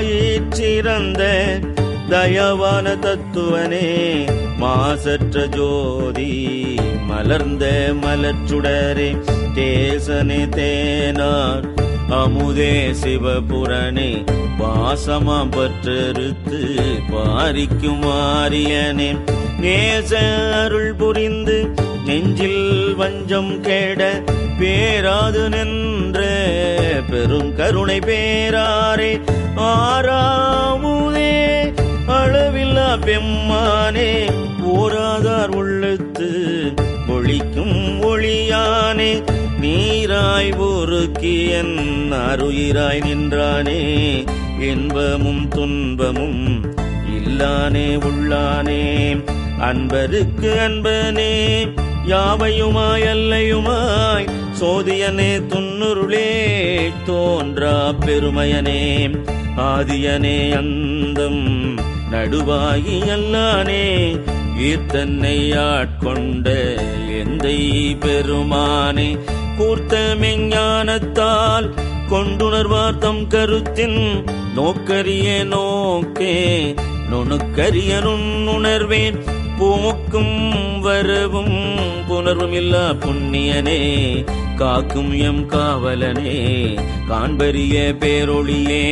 மாயிற்றிறந்த தயவான தத்துவனே மாசற்ற ஜோதி மலர்ந்த மலர்ச்சுடரே தேசனே தேனார் அமுதே சிவபுரனே பாசமாம் பற்றறுத்து பாரிக்கும் ஆரியனே நேச அருள் புரிந்து நெஞ்சில் வஞ்சம் கேட பேராது நின்ற பெரும் கருணை பேராரே ஆறாமுதே அளவில்லா பெம்மானே போராதார் உள்ளத்து ஒளிக்கும் ஒளியானே நீராய் ஒருக்கி என் அருயிராய் நின்றானே இன்பமும் துன்பமும் இல்லானே உள்ளானே அன்பருக்கு அன்பனே யாவையுமாய் அல்லையுமாய் சோதியனே துன்னுருளே தோன்றா பெருமையனே ஆதியனே அந்தம் நடுவாகி அல்லானே ஈர்த்தன்னை ஆட்கொண்ட எந்தை பெருமானே கூர்த்த மெஞ்ஞானத்தால் கொண்டுணர்வார் தம் கருத்தின் நோக்கரிய நோக்கே நுணுக்கரிய நுண்ணுணர்வேன் போக்கும் வரவும் புணர்வும் இல்லா புண்ணியனே காக்கும் எம் காவலனே காண்பரிய பேரொளியே